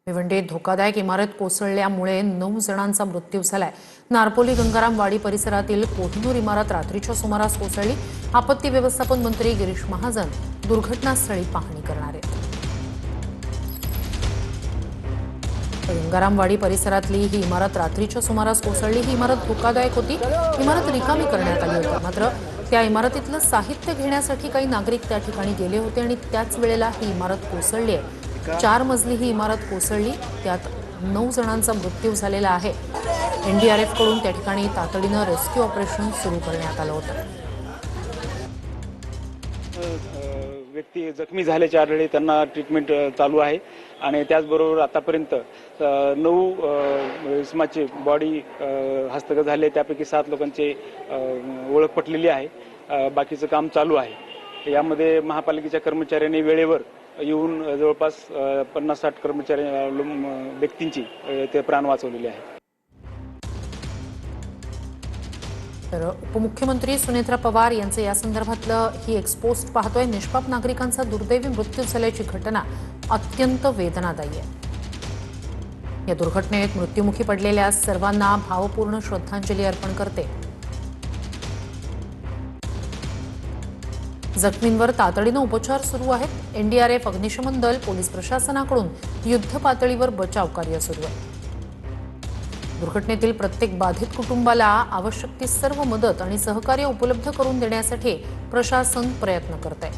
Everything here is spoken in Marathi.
भिवंडीत धोकादायक इमारत कोसळल्यामुळे 9 जणांचा मृत्यू झालाय। नारपोली गंगाराम वाडी परिसरातील कोहिनूर इमारत रात्रीच्या सुमारास कोसळली। आपत्ती व्यवस्थापन मंत्री गिरीश महाजन दुर्घटनास्थळी पाहणी करणार आहेत। गंगाराम वाडी परिसरातली ही इमारत रात्रीच्या सुमारास कोसळली। ही इमारत धोकादायक होती। इमारत रिकामी करण्यात आली होती, मात्र त्या इमारतीतलं साहित्य घेण्यासाठी काही नागरिक त्या ठिकाणी गेले होते आणि त्याच वेळेला ही इमारत कोसळली आहे। 4 मजली ही इमारत कोसळली, त्यात 9 जणांचा मृत्यू झालेला आहे। एनडीआरएफ कडून त्या ठिकाणी तातडीनं रेस्क्यू ऑपरेशन सुरू करण्यात आलं होतं। व्यक्ती जखमी झाल्याचे आढळले, त्यांना ट्रीटमेंट चालू आहे आणि त्याचबरोबर आतापर्यंत 9 इसमाची बॉडी हस्तगत झाले, त्यापैकी 7 लोकांची ओळख पटलेली आहे। बाकीचं काम चालू आहे। यामध्ये महापालिकेच्या कर्मचाऱ्यांनी वेळेवर येऊन जवळपास 50-60 कर्मचारी व्यक्तींची ते प्राण वाचवलेले आहेत। तर उपमुख्यमंत्री सुनेत्रा पवार यांचे या संदर्भातलं ही एक्सपोस्ट पाहतोय। निष्पाप नागरिकांचा दुर्दैवी मृत्यू झाल्याची घटना अत्यंत वेदनादायी आहे। या दुर्घटनेत मृत्युमुखी पडलेल्या सर्वांना भावपूर्ण श्रद्धांजली अर्पण करते। जखमींवर तातडीनं उपचार सुरू आहेत। एनडीआरएफ, अग्निशमन दल, पोलीस प्रशासनाकडून युद्ध पातळीवर बचाव कार्य सुरू आहे। दुर्घटनेतील प्रत्येक बाधित कुटुंबाला आवश्यक ती सर्व मदत आणि सहकार्य उपलब्ध करून देण्यासाठी प्रशासन प्रयत्न करत आहे।